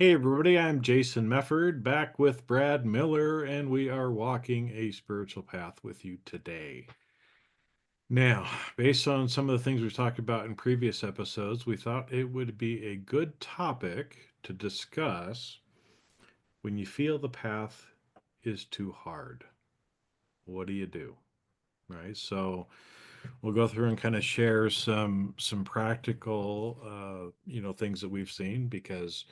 Hey everybody, I'm Jason Mefford back with Brad Miller, and we are walking a spiritual path with you today. Now, based on some of the things we've talked about in previous episodes, we thought it would be a good topic to discuss when you feel the path is too hard. What do you do? Right? So we'll go through and kind of share some practical things that we've seen because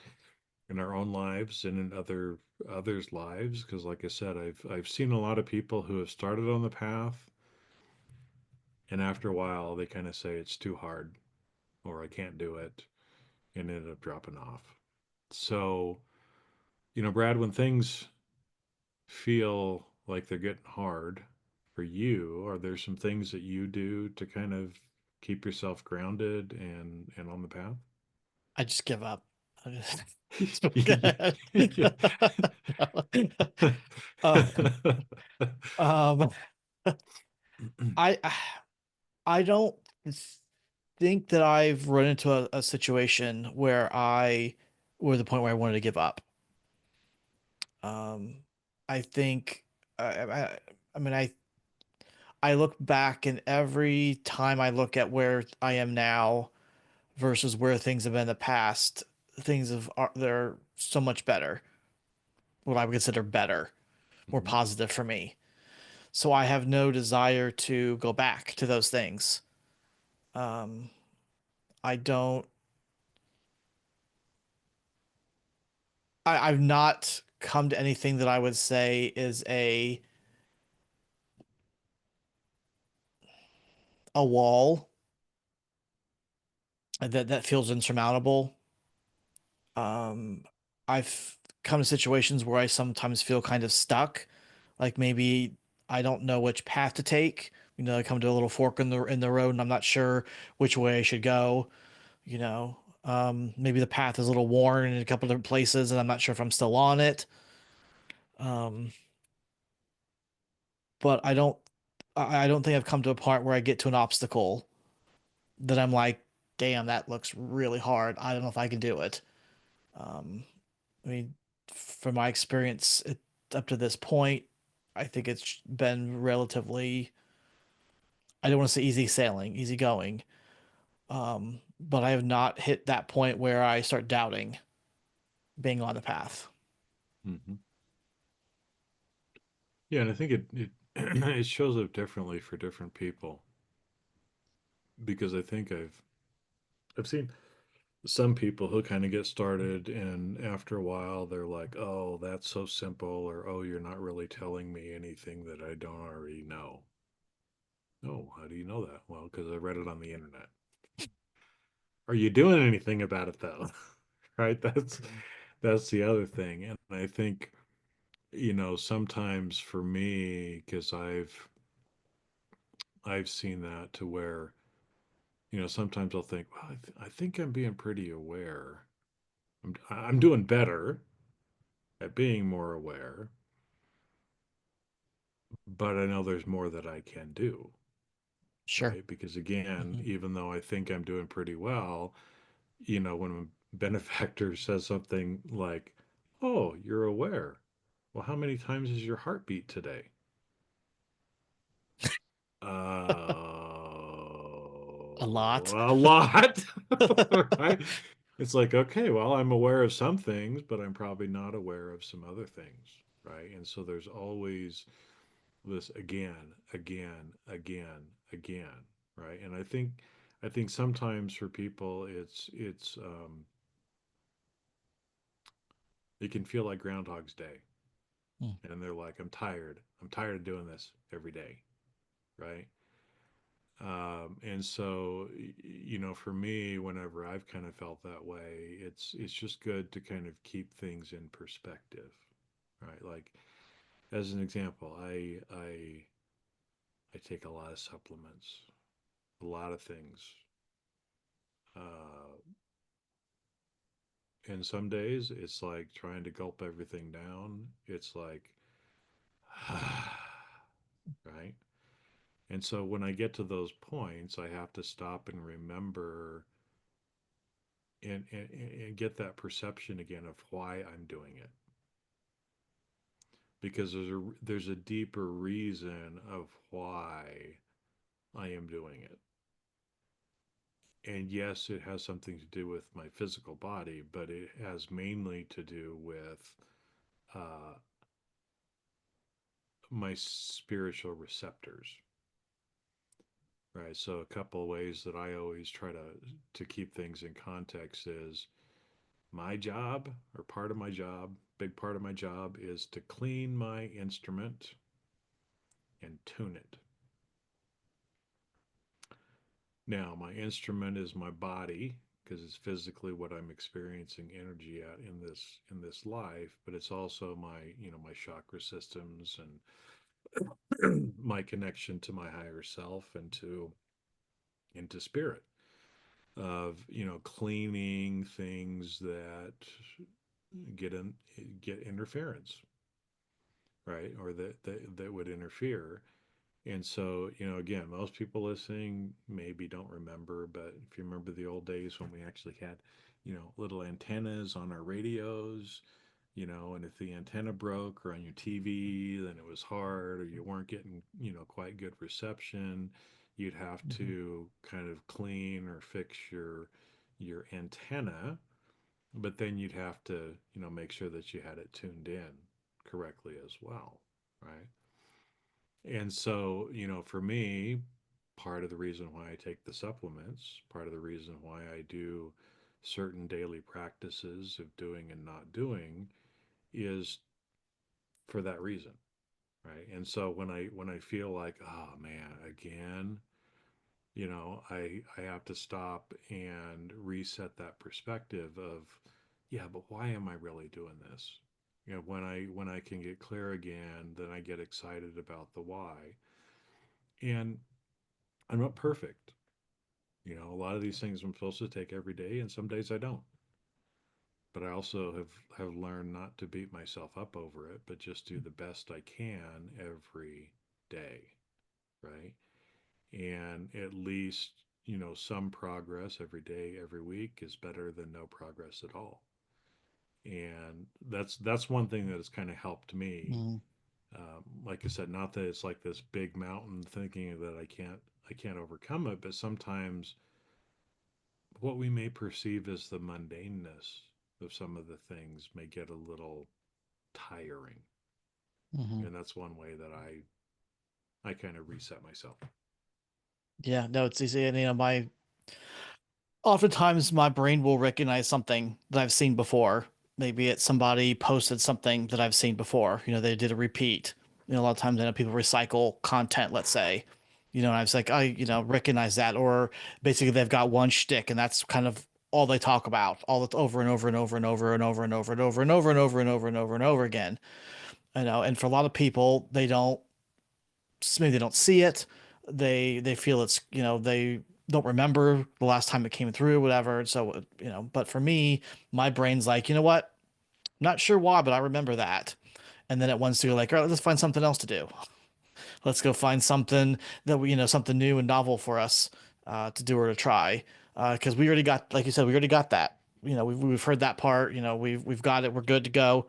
in our own lives and in others' lives because like I said I've seen a lot of people who have started on the path and after a while they kind of say it's too hard or I can't do it and ended up dropping off. So, Brad, when things feel like they're getting hard for you, are there some things that you do to kind of keep yourself grounded and on the path? I just give up. I just, Yeah. uh, um, I I don't think that I've run into a situation where I were the point where I wanted to give up. Um, I think I mean I look back and every time I look at where I am now versus where things have been in the past, they're so much better. What I would consider better, more Mhm. positive for me. So I have no desire to go back to those things. Um, I don't. I've not come to anything that I would say is a wall that feels insurmountable. Um, I've come to situations where I sometimes feel kind of stuck, like maybe I don't know which path to take. I come to a little fork in the road, and I'm not sure which way I should go. Maybe the path is a little worn in a couple different places, and I'm not sure if I'm still on it. Um, but I don't think I've come to a part where I get to an obstacle that I'm like, damn, that looks really hard. I don't know if I can do it. Um, I mean, from my experience up to this point, I think it's been relatively, I don't want to say easy sailing, easy going. But I have not hit that point where I start doubting being on the path. Mhm. Yeah, and I think it it shows up differently for different people because I think I've seen some people who kind of get started and after a while they're like, "Oh, that's so simple," or "Oh, you're not really telling me anything that I don't already know." Oh, how do you know that? Well, because I read it on the internet. Are you doing anything about it though? Right? That's the other thing. And I think, sometimes for me, because I've seen that to where sometimes I'll think, well, I think I'm being pretty aware. I'm doing better at being more aware, but I know there's more that I can do, Sure. right? Because again, Hmm. even though I think I'm doing pretty well, when a benefactor says something like, "Oh, you're aware. Well, how many times is your heartbeat today?" A lot. A lot, right? It's like, okay, well, I'm aware of some things, but I'm probably not aware of some other things, right? And so there's always this again, right? And I think sometimes for people it's it can feel like Groundhog's Day, Mm, and they're like, I'm tired of doing this every day, right? And so, for me, whenever I've kind of felt that way, it's just good to kind of keep things in perspective, right? Like as an example, I take a lot of supplements, a lot of things, uh, and some days it's like trying to gulp everything down. It's like, right? And so when I get to those points, I have to stop and remember and get that perception again of why I'm doing it, because there's a deeper reason of why I am doing it. And yes, it has something to do with my physical body, but it has mainly to do with uh, my spiritual receptors, right? So a couple of ways that I always try to keep things in context is my job, or part of my job, big part of my job, is to clean my instrument and tune it. Now, my instrument is my body, because it's physically what I'm experiencing energy at in this life, but it's also my, my chakra systems and my connection to my higher self and to into spirit, of cleaning things that get in get interference, right, or that would interfere. And so, again, most people listening maybe don't remember, but if you remember the old days when we actually had, little antennas on our radios, and if the antenna broke, or on your TV, then it was hard, or you weren't getting, quite good reception. You'd have Hmm. to kind of clean or fix your antenna, but then you'd have to, make sure that you had it tuned in correctly as well, right? And so, for me, part of the reason why I take the supplements, part of the reason why I do certain daily practices of doing and not doing, is for that reason, right? And so when I feel like, oh man, again, I have to stop and reset that perspective of, yeah, but why am I really doing this? When I can get clear again, then I get excited about the why. And I'm not perfect. A lot of these things I'm supposed to take every day, and some days I don't. But I also have learned not to beat myself up over it, but just do the best I can every day, right? And at least, some progress every day, every week is better than no progress at all. And that's one thing that has kind of helped me. Hmm. Like I said, not that it's like this big mountain thinking that I can't overcome it, but sometimes what we may perceive as the mundaneness of some of the things may get a little tiring. Hmm. And that's one way that I kind of reset myself. Yeah, no, it's easy. And my oftentimes my brain will recognize something that I've seen before. Maybe it's somebody posted something that I've seen before. They did a repeat. A lot of times I know people recycle content, let's say. And I was like, I, recognize that. Or basically they've got one shtick and that's kind of all they talk about, all that's over and over and over and over and over and over and over and over and over and over and over and over again. And for a lot of people, maybe they don't see it. They feel it's, they don't remember the last time it came through, whatever. So, but for me, my brain's like, you know what? Not sure why, but I remember that. And then it wants to go like, all right, let's find something else to do. Let's go find something that we, something new and novel for us to do or to try. Because we already got, like you said, we already got that. We've heard that part. We've got it. We're good to go.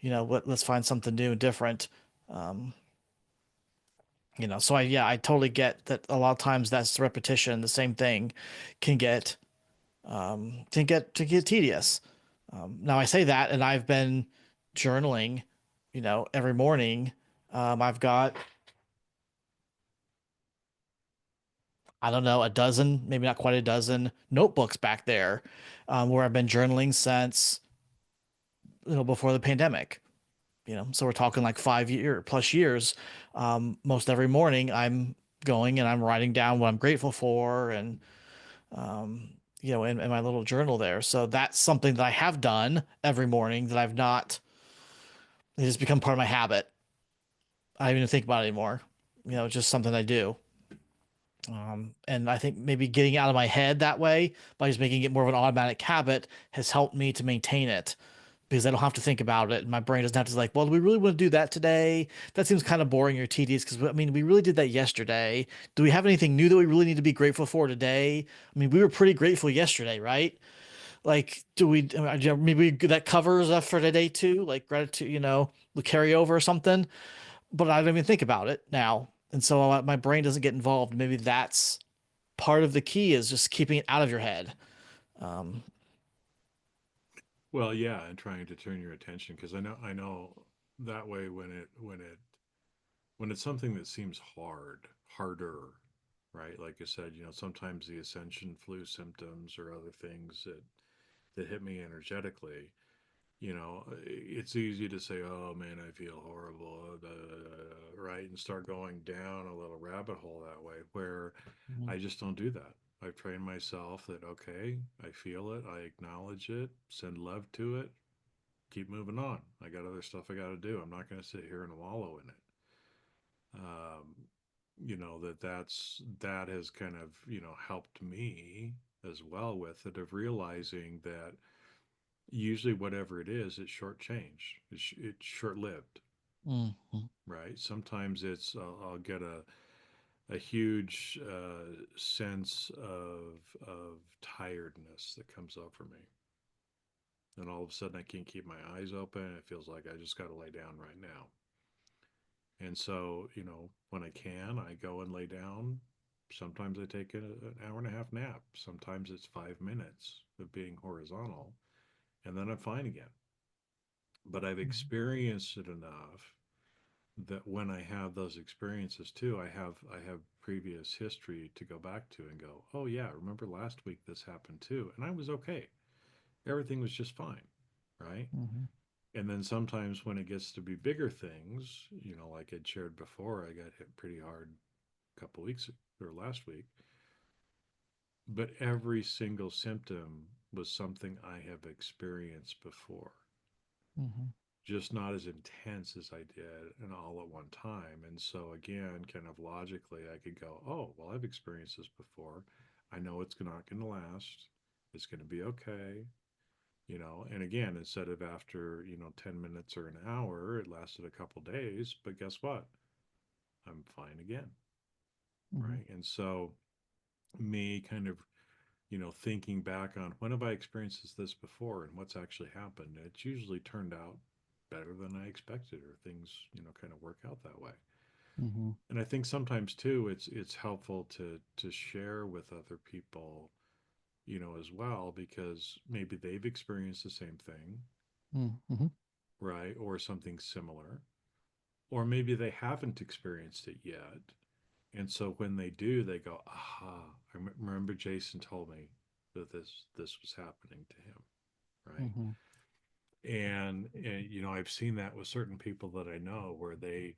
Let's find something new and different. Um, so I totally get that a lot of times that's the repetition, the same thing can get can get tedious. Now I say that and I've been journaling, every morning. I've got, I don't know, a dozen, maybe not quite a dozen notebooks back there, where I've been journaling since, before the pandemic. So we're talking like 5 year plus years. Most every morning I'm going and I'm writing down what I'm grateful for and in my little journal there. So that's something that I have done every morning that I've not, it has become part of my habit. I don't even think about it anymore. It's just something I do. And I think maybe getting out of my head that way by just making it more of an automatic habit has helped me to maintain it because I don't have to think about it. And my brain doesn't have to like, well, do we really want to do that today? That seems kind of boring or tedious because I mean, we really did that yesterday. Do we have anything new that we really need to be grateful for today? I mean, we were pretty grateful yesterday, right? Like, do we maybe that covers us for today too? Like gratitude, the carryover or something. But I don't even think about it now, and so my brain doesn't get involved. Maybe that's part of the key is just keeping it out of your head. Um, Well, yeah, and trying to turn your attention because I know that way when it's something that seems harder, right? Like I said, sometimes the ascension flu symptoms or other things that hit me energetically, it's easy to say, "Oh man, I feel horrible," right, and start going down a little rabbit hole that way. Where mhm, I just don't do that. I've trained myself that okay, I feel it, I acknowledge it, send love to it, keep moving on. I got other stuff I got to do. I'm not going to sit here and wallow in it. Um, that has kind of helped me as well with it of realizing that usually whatever it is, it's short-changed. It's short-lived, mhm, right? Sometimes I'll get a huge sense of tiredness that comes over me, and all of a sudden I can't keep my eyes open. It feels like I just got to lay down right now. And so, when I can, I go and lay down. Sometimes I take an hour and a half nap. Sometimes it's 5 minutes of being horizontal, and then I'm fine again. But I've mhm, experienced it enough that when I have those experiences too, I have previous history to go back to and go, oh yeah, remember last week this happened too, and I was okay. Everything was just fine, right? mhm, And then sometimes when it gets to be bigger things, like I'd shared before, I got hit pretty hard a couple weeks or last week, but every single symptom was something I have experienced before, mhm, just not as intense as I did and all at one time. And so, again, kind of logically, I could go, oh, well, I've experienced this before. I know it's not going to last. It's going to be okay. And again, instead of after, 10 minutes or an hour, it lasted a couple days. But guess what? I'm fine again. mhm, Right. And so, me kind of thinking back on when have I experienced this before and what's actually happened, it's usually turned out better than I expected, or things, kind of work out that way. mhm, And I think sometimes too, it's helpful to share with other people, as well, because maybe they've experienced the same thing, mhm, mhm, right, or something similar, or maybe they haven't experienced it yet. And so when they do, they go, aha, remember Jason told me that this was happening to him, right? mhm, And I've seen that with certain people that I know where they've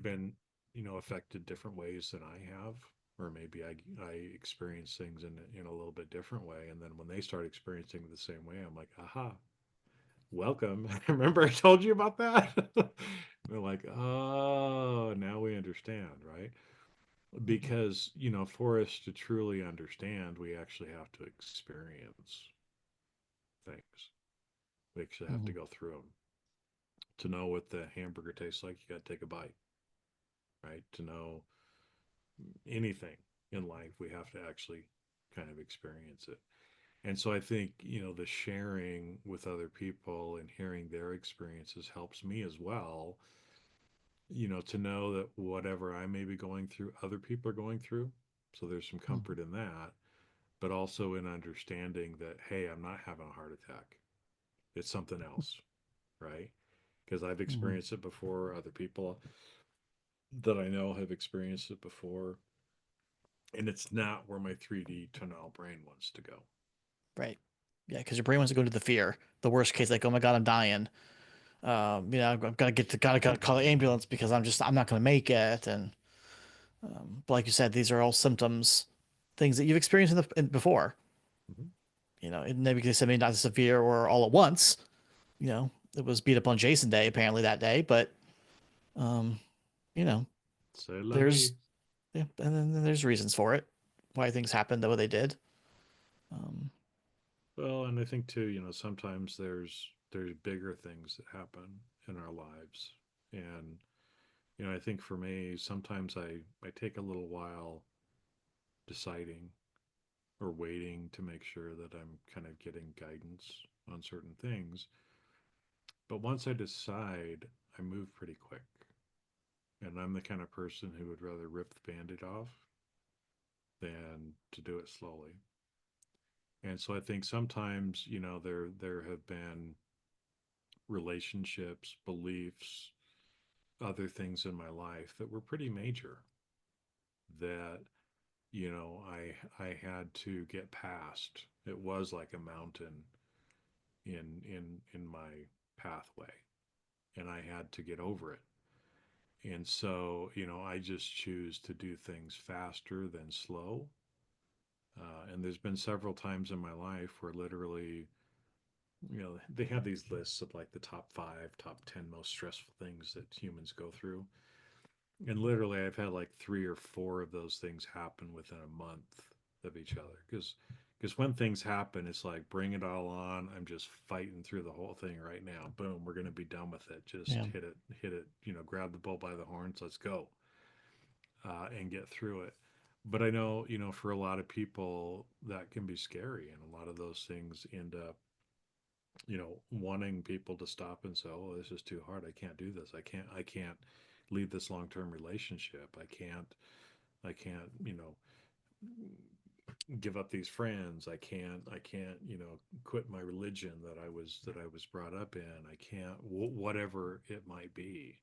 been affected different ways than I have, or maybe I experience things in a little bit different way, and then when they start experiencing it the same way, I'm like, aha, welcome. Remember I told you about that? They're like, oh, now we understand, right? mhm, Because for us to truly understand, we actually have to experience things. We actually have to mhm, go through them. To know what the hamburger tastes like, you got to take a bite, right? To know anything in life, we have to actually kind of experience it. And so I think, the sharing with other people and hearing their experiences helps me as well, to know that whatever I may be going through, other people are going through. So there's some mhm, comfort in that, but also in understanding that, hey, I'm not having a heart attack. It's something else, right? Because I've mhm. experienced it before. Other people that I know have experienced it before, and it's not where my 3D tonal brain wants to go. Right. Yeah, because your brain wants to go to the fear. The worst case, like, oh my God, I'm dying. I've got to gotta call the ambulance because I'm not gonna make it. And but like you said, these are all symptoms, things that you've experienced before. Mm-hmm. Maybe they said maybe not severe or all at once. It was beat up on Jason Day apparently that day, but um, you know, C'est la there's vie. yeah, and then there's reasons for it, why things happened the way they did. Um, Well, and I think too, sometimes there's bigger things that happen in our lives, and I think for me, sometimes I take a little while deciding, or waiting to make sure that I'm kind of getting guidance on certain things. But once I decide, I move pretty quick. And I'm the kind of person who would rather rip the band-aid off than to do it slowly. And so I think sometimes, there have been relationships, beliefs, other things in my life that were pretty major that, I had to get past. It was like a mountain in my pathway, and I had to get over it. And so, I just choose to do things faster than slow. And there's been several times in my life where literally, they have these lists of like the top five, top 10 most stressful things that humans go through. And literally, I've had like three or four of those things happen within a month of each other. Because when things happen, it's like, bring it all on. I'm just fighting through the whole thing right now. Boom, we're going to be done with it. Just Yeah. hit it, grab the bull by the horns. Let's go, and get through it. But I know, for a lot of people, that can be scary. And a lot of those things end up, wanting people to stop and say, oh, this is too hard. I can't do this. I can't lead this long-term relationship. I can't, give up these friends. I can't, quit my religion that I was brought up in. I can't, whatever it might be.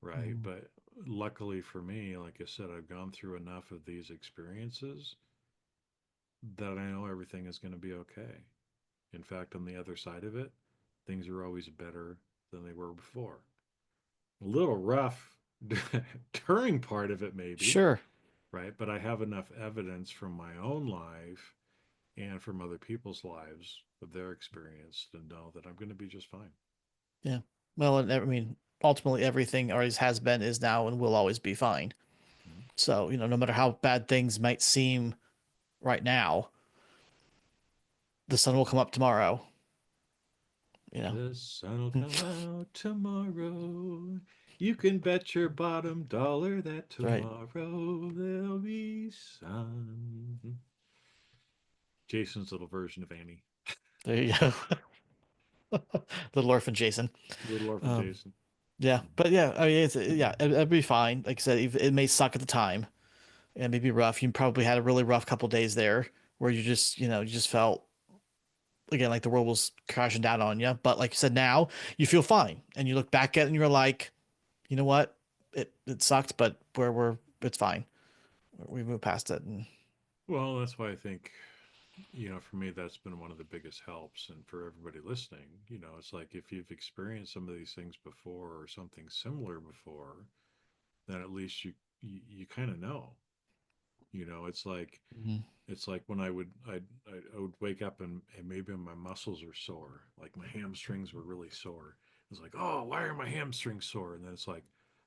Right. Mhm. But luckily for me, like I said, I've gone through enough of these experiences that I know everything is going to be okay. In fact, on the other side of it, things are always better than they were before. A little rough during part of it, maybe, Sure. right? But I have enough evidence from my own life and from other people's lives of their experience to know that I'm going to be just fine. Yeah. Well, and I mean, ultimately, everything always has been, is now, and will always be fine. Mhm. So, no matter how bad things might seem right now, the sun will come up tomorrow, you know. The sun will come out tomorrow. You can bet your bottom dollar that Right. tomorrow there'll be sun. Jason's little version of Annie. There you go. Little orphan Jason. Little orphan Um, Jason. yeah, Mhm. but yeah, I mean, yeah, it'd be fine. Like I said, it may suck at the time, and maybe rough. You probably had a really rough couple days there where you just, you just felt again like the world was crashing down on you. But like you said, now you feel fine, and you look back at it and you're like, you know what, it sucked, but we're it's fine. We moved past it, and Well, that's why I think, for me, that's been one of the biggest helps. And for everybody listening, it's like if you've experienced some of these things before or something similar before, then at least you kind of know. It's like Mhm. when I would wake up and maybe my muscles are sore, like my hamstrings were really sore. It's like, oh, why are my hamstrings sore? And then it's like,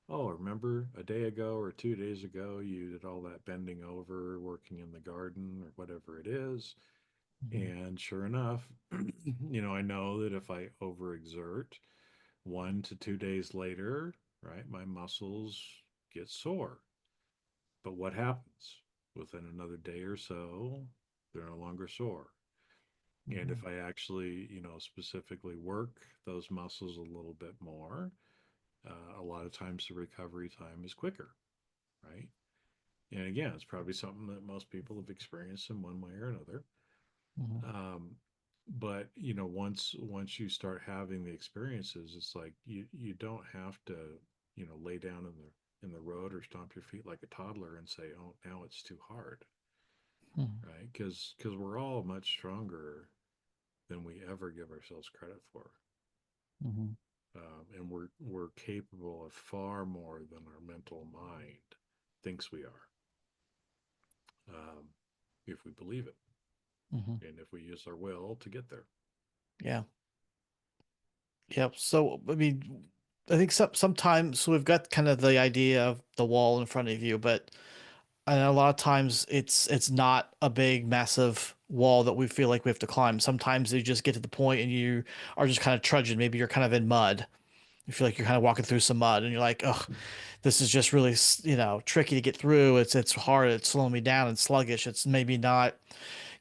oh, remember a day ago or 2 days ago you did all that bending over, working in the garden or whatever it is. Mhm. And sure enough, I know that if I overexert 1 to 2 days later, right, my muscles get sore. But what happens? Within another day or so, they're no longer sore. And Mhm. if I actually, specifically work those muscles a little bit more, a lot of times the recovery time is quicker, right? And again, it's probably something that most people have experienced in one way or another. Mhm. Um, but once you start having the experiences, it's like you don't have to, lay down in the road or stomp your feet like a toddler and say, "Oh, now it's too hard." Mhm. Right? Because we're all much stronger than we ever give ourselves credit for, Mhm. and we're capable of far more than our mental mind thinks we are, um, if we believe it Mhm. and if we use our will to get there. Yeah. Yep. So I mean, I think sometimes so we've got kind of the idea of the wall in front of you, but and a lot of times it's not a big massive wall that we feel like we have to climb. Sometimes you just get to the point and you are just kind of trudging. Maybe you're kind of in mud. You feel like you're kind of walking through some mud and you're like, oh, this is just really, tricky to get through. It's hard. It's slowing me down and sluggish. It's maybe not.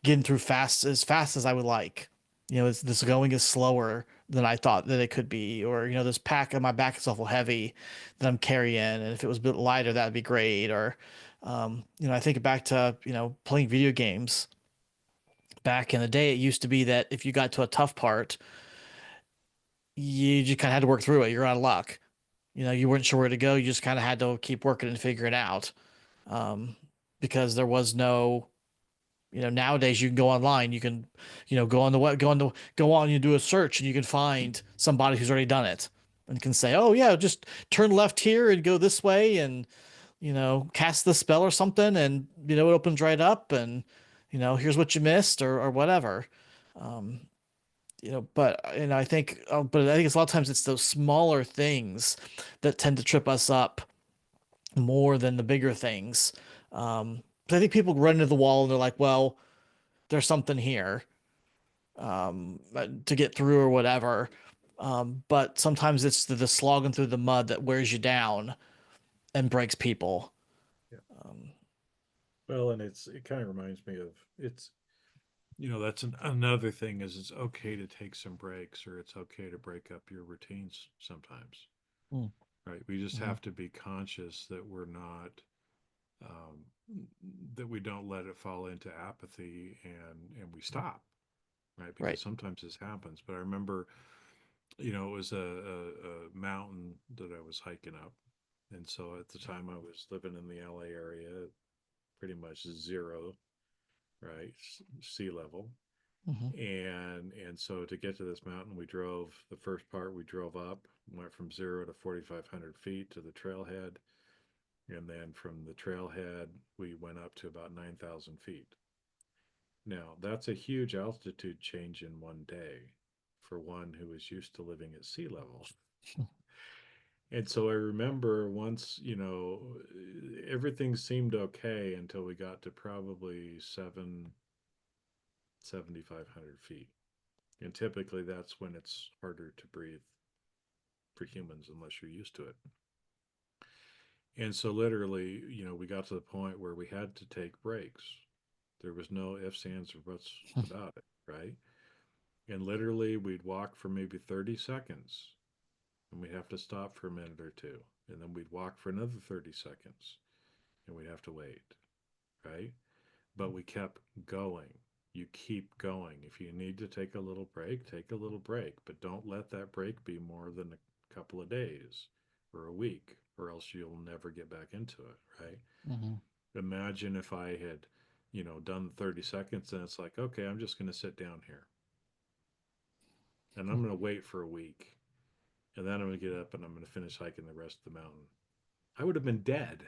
getting through fast as I would like. This going is slower than I thought that it could be, or this pack on my back is awful heavy that I'm carrying, and if it was a bit lighter, that'd be great. Or, I think back to playing video games back in the day. It used to be that if you got to a tough part, you just kind of had to work through it. You're out of luck. You weren't sure where to go. You just kind of had to keep working and figure it out. Um, because there was no, nowadays you can go online, you can, go on the web, go on, you do a search and you can find somebody who's already done it and can say, oh yeah, just turn left here and go this way and, cast the spell or something and, it opens right up and, here's what you missed or whatever. Um, but but I think it's a lot of times it's those smaller things that tend to trip us up more than the bigger things. But I think people run into the wall and they're like, well, there's something here to get through or whatever. But sometimes it's the slogging through the mud that wears you down and breaks people. Yeah. Um, Well, and it kind of reminds me of it's that's another thing is it's okay to take some breaks or it's okay to break up your routines sometimes, mm, right? We just mhm, have to be conscious that we're not um, that we don't let it fall into apathy and we stop, right? Because right. sometimes this happens. But I remember, it was a mountain that I was hiking up, and so at the time I was living in the LA area, pretty much zero, right, sea level. Hmm. And so to get to this mountain, we drove the first part. We drove up, went from 0 to 4,500 feet to the trailhead, and then from the trailhead we went up to about 9,000 feet. Now that's a huge altitude change in one day for one who is used to living at sea level. And so I remember once, everything seemed okay until we got to probably 7,500 feet. And typically that's when it's harder to breathe for humans unless you're used to it. And so literally, we got to the point where we had to take breaks. There was no ifs, ands, or buts about it, right? And literally, we'd walk for maybe 30 seconds and we'd have to stop for a minute or two. And then we'd walk for another 30 seconds and we'd have to wait, right? But we kept going. You keep going. If you need to take a little break, take a little break, but don't let that break be more than a couple of days or a week, or else you'll never get back into it, right? Hmm. Imagine if I had, done 30 seconds and it's like, okay, I'm just going to sit down here and I'm going to wait for a week and then I'm going to get up and I'm going to finish hiking the rest of the mountain. I would have been dead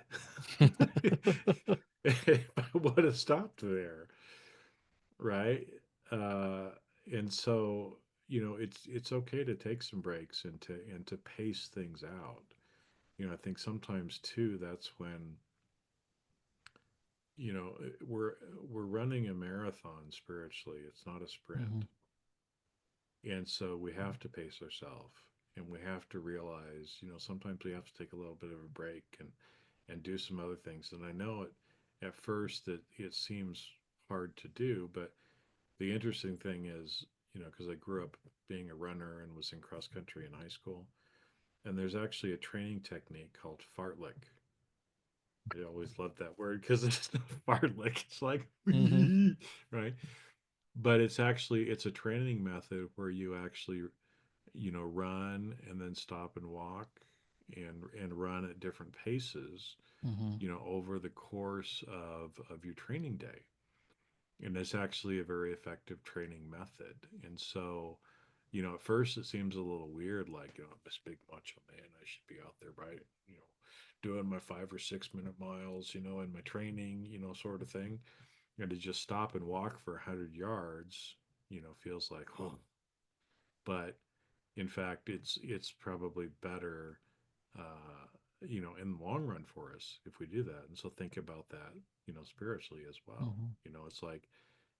if I would have stopped there, right? Uh, and so it's okay to take some breaks and to pace things out. I think sometimes too that's when we're running a marathon spiritually. It's not a sprint, Hmm. and so we have to pace ourselves and we have to realize sometimes we have to take a little bit of a break and do some other things. And I know at first it seems hard to do, but the interesting thing is, because I grew up being a runner and was in cross country in high school, and there's actually a training technique called fartlek. I always loved that word because it's not fartlek. It's like, Hmm. right? But it's a training method where you actually, run and then stop and walk and run at different paces, Hmm. over the course of your training day. And it's actually a very effective training method. And so, at first it seems a little weird, like, I'm this big macho man, I should be out there, right? Doing my 5 or 6 minute miles, in my training, sort of thing. And to just stop and walk for 100 yards, feels like, oh, but in fact, it's probably better, in the long run for us if we do that. And so think about that, spiritually as well. Hmm. It's like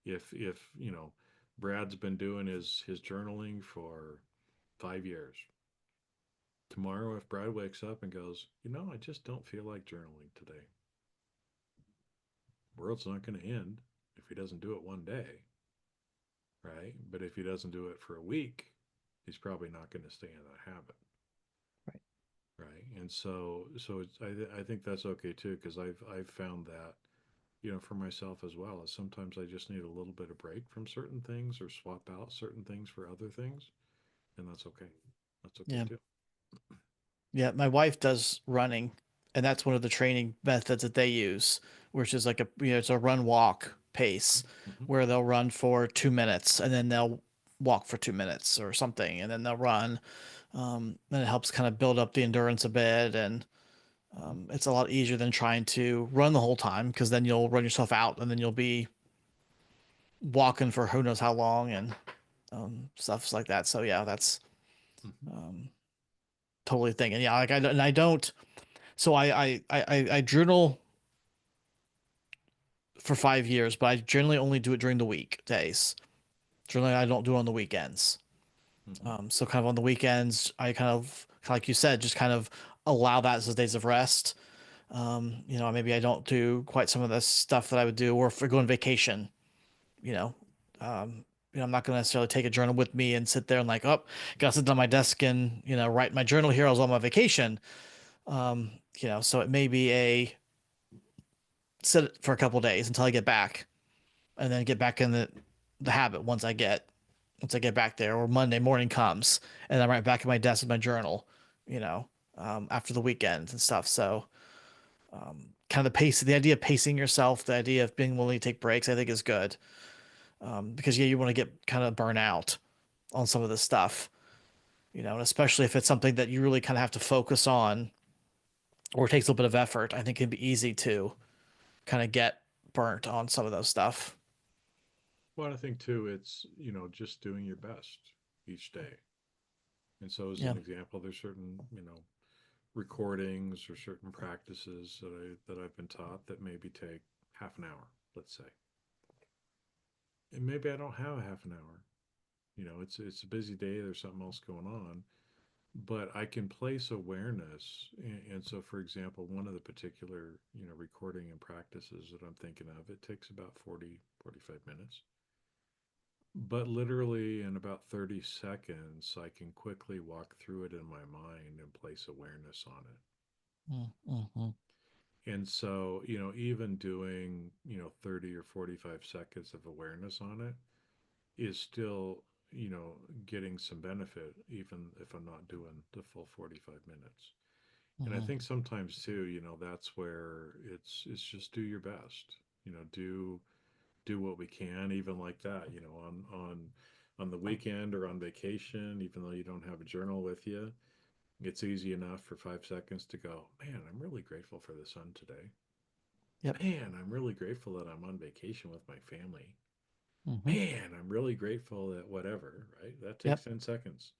if Brad's been doing his journaling for 5 years. Tomorrow, if Brad wakes up and goes, I just don't feel like journaling today, world's not going to end. if he doesn't do it one day, right? But if he doesn't do it for a week, he's probably not going to stay in that habit, Right. right? And so I think that's okay too, because I've found that, for myself as well, is sometimes I just need a little bit of break from certain things or swap out certain things for other things, and that's okay. That's okay Yeah. too. Yeah, my wife does running, and that's one of the training methods that they use, which is like it's a run walk pace Mm-hmm. where they'll run for 2 minutes and then they'll walk for 2 minutes or something, and then they'll run. And it helps kind of build up the endurance a bit, and Mm-hmm. it's a lot easier than trying to run the whole time because then you'll run yourself out and then you'll be walking for who knows how long and stuff like that. So yeah, that's Mm-hmm. um, totally a thing. And yeah, like I don't. So I journal for 5 years, but I generally only do it during the weekdays. Generally, I don't do it on the weekends. Mm-hmm. So kind of on the weekends, I kind of, like you said, just kind of allow that as days of rest. Maybe I don't do quite some of the stuff that I would do, or if I go on vacation, you know, um, I'm not going to necessarily take a journal with me and sit there and like, oh, gotta sit down my desk and, write my journal here. I was on my vacation. So it may be a sit it for a couple days until I get back and then get back in the habit once I get back there, or Monday morning comes and I'm right back at my desk with my journal, you know, after the weekend and stuff. So kind of the idea of pacing yourself, the idea of being willing to take breaks, I think is good. Because yeah, you want to get kind of burn out on some of this stuff, and especially if it's something that you really kind of have to focus on or it takes a little bit of effort, I think it'd be easy to kind of get burnt on some of those stuff. Well, I think too, it's, just doing your best each day. And so, as Yeah. an example, there's certain, recordings or certain practices that I've been taught that maybe take half an hour, let's say. And maybe I don't have a half an hour. It's a busy day, there's something else going on, but I can place awareness. And so, for example, one of the particular, recording and practices that I'm thinking of, it takes about 40, 45 minutes. But literally in about 30 seconds, I can quickly walk through it in my mind and place awareness on it. Mm-hmm. And so, even doing, 30 or 45 seconds of awareness on it is still, getting some benefit, even if I'm not doing the full 45 minutes. And I Mm-hmm. think sometimes too, that's where it's just do your best. Do what we can, even like that, on the weekend or on vacation, even though you don't have a journal with you. It's easy enough for 5 seconds to go, man, I'm really grateful for the sun today. Yep. Man, I'm really grateful that I'm on vacation with my family. Mm-hmm. Man, I'm really grateful that whatever, right? That takes Yep. 10 seconds.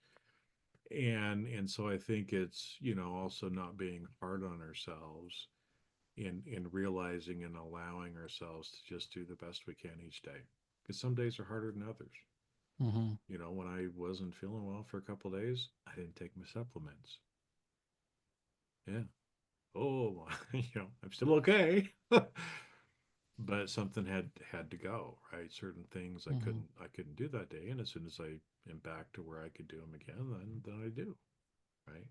And so I think it's, also not being hard on ourselves in realizing and allowing ourselves to just do the best we can each day. Because some days are harder than others. Mm-hmm. When I wasn't feeling well for a couple of days, I didn't take my supplements. Yeah. Oh, I'm still okay. But something had to go, right? Certain things Mm-hmm. I couldn't do that day, and as soon as I am back to where I could do them again, then I do, right?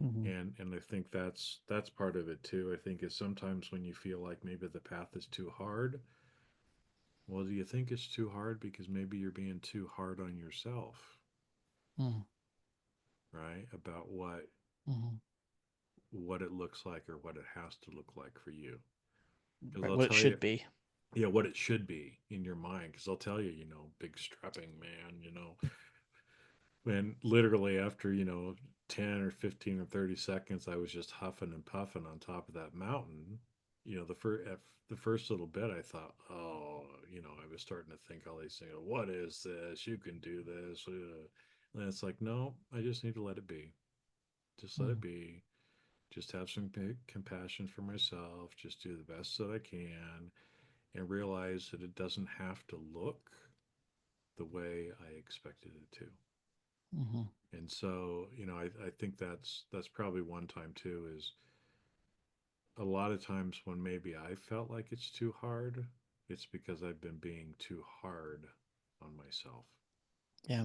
Mm-hmm. And I think that's part of it too. I think is sometimes when you feel like maybe the path is too hard. Well, do you think it's too hard because maybe you're being too hard on yourself, Mm-hmm. right? About Mm-hmm. what it looks like or what it has to look like for you. Because Right. I'll What it tell you, should be. yeah, what it should be in your mind. Because I'll tell you, big strapping man, when literally after, 10 or 15 or 30 seconds, I was just huffing and puffing on top of that mountain. The first little bit, I thought, oh, I was starting to think all these things. What is this? You can do this. And it's like, no, I just need to let it be. Just let it Mm-hmm. be. Just have some compassion for myself. Just do the best that I can and realize that it doesn't have to look the way I expected it to. Mm-hmm. And so, I think that's probably one time too, is a lot of times when maybe I felt like it's too hard, It's because I've been being too hard on myself. Yeah.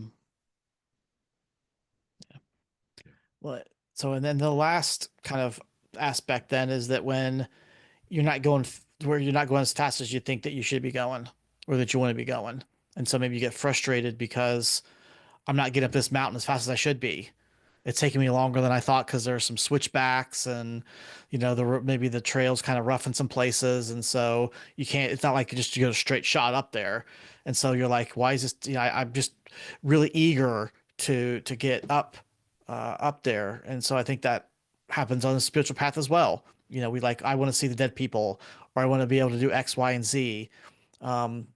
Yeah. Well, so and then the last kind of aspect then is that when you're not going where you're not going as fast as you think that you should be going or that you want to be going. And so maybe you get frustrated because I'm not getting up this mountain as fast as I should be. It's taking me longer than I thought because there's some switchbacks and maybe the trail's kind of rough in some places, and so you can't. It's not like you go straight shot up there, and so you're like, why is this? I'm just really eager to get up there, and so I think that happens on the spiritual path as well. We like I want to see the dead people, or I want to be able to do X, Y, and Z, um,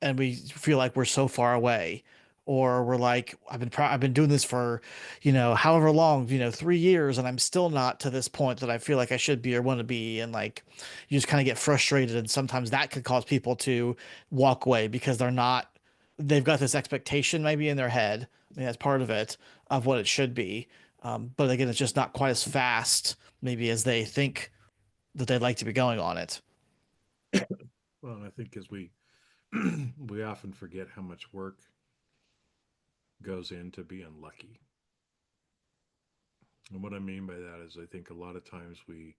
and we feel like we're so far away, or we're like I've been doing this for however long, 3 years, and I'm still not to this point that I feel like I should be or want to be, and like you just kind of get frustrated, and sometimes that could cause people to walk away because they've got this expectation maybe in their head. I mean, that's part of it of what it should be, but again, it's just not quite as fast maybe as they think that they'd like to be going on it. Well, I think as we we often forget how much work goes into being lucky. And what I mean by that is I think a lot of times we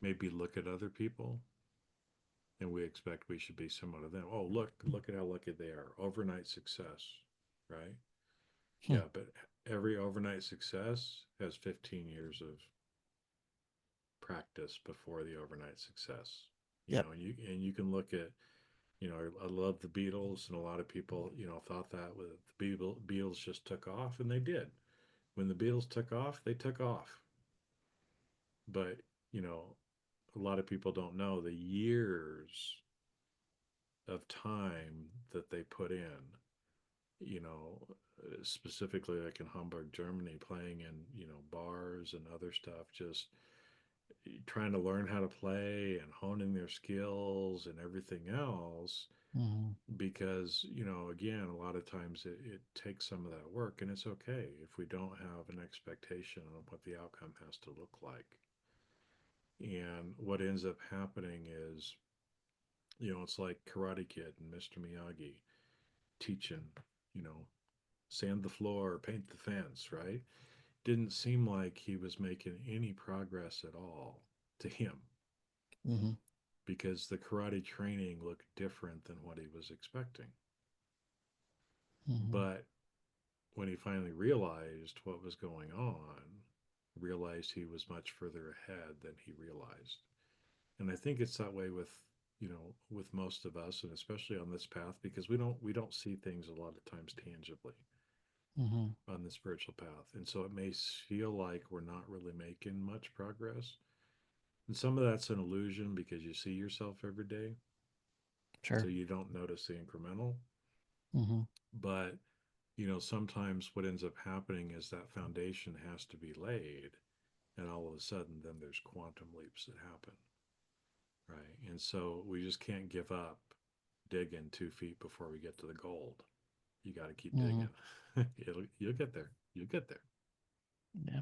maybe look at other people and we expect we should be similar to them. Oh, look at how lucky they are. Overnight success, right? Hmm. Yeah, but every overnight success has 15 years of practice before the overnight success. Yep. And you can look at, I love the Beatles, and a lot of people, thought that with the Beatles just took off, and they did. When the Beatles took off, they took off. But, you know, a lot of people don't know the years of time that they put in, you know, specifically like in Hamburg, Germany, playing in, bars and other stuff, just trying to learn how to play and honing their skills and everything else. Hmm. Because, again, a lot of times it takes some of that work, and it's okay if we don't have an expectation on what the outcome has to look like. And what ends up happening is, it's like Karate Kid and Mr. Miyagi teaching, you know, sand the floor, paint the fence, right? Didn't seem like he was making any progress at all to him Hmm. because the karate training looked different than what he was expecting. Hmm. But when he finally realized what was going on, realized he was much further ahead than he realized. And I think it's that way with, with most of us, and especially on this path, because we don't see things a lot of times tangibly Hmm. on the spiritual path. And so it may feel like we're not really making much progress. And some of that's an illusion because you see yourself every day. So Sure. you don't notice the incremental. Hmm. But, sometimes what ends up happening is that foundation has to be laid. And all of a sudden, then there's quantum leaps that happen. Right. And so we just can't give up digging 2 feet before we get to the gold. You got to keep Hmm. digging. You'll get there. You'll get there. Yeah. Yeah.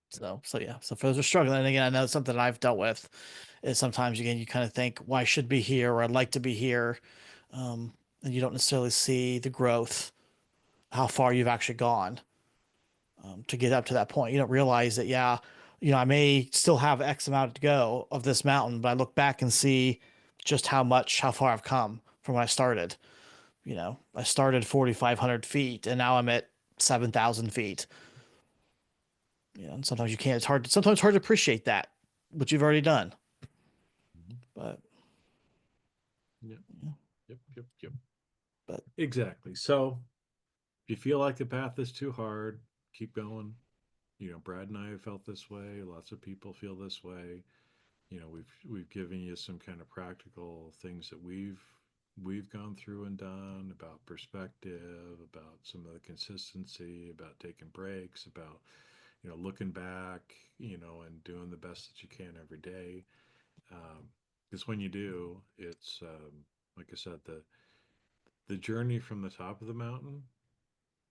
So yeah. So for those who are struggling, and again, I know it's something I've dealt with is sometimes again you kind of think, well, I should be here or I'd like to be here. And you don't necessarily see the growth, how far you've actually gone to get up to that point. You don't realize that, yeah, I may still have X amount to go of this mountain, but I look back and see just how far I've come from when I started. I started 4,500 feet and now I'm at 7,000 feet. And sometimes you can't, sometimes it's hard to appreciate that, what you've already done. Mhm. But, Yep. yeah, Yep. Yep. Yep. but, Exactly. So if you feel like the path is too hard, keep going. Brad and I have felt this way. Lots of people feel this way. We've given you some kind of practical things that we've gone through and done about perspective, about some of the consistency, about taking breaks, about looking back, and doing the best that you can every day. Because when you do, it's like I said, the journey from the top of the mountain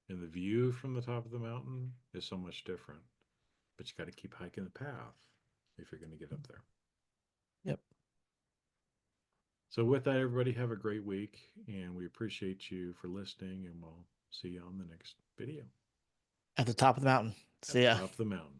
and the view from the top of the mountain is so much different. But you got to keep hiking the path if you're going to get up there. yep. So with that, everybody have a great week, and we appreciate you for listening, and we'll see you on the next video At the top of the mountain. at See the ya. top of the mountain.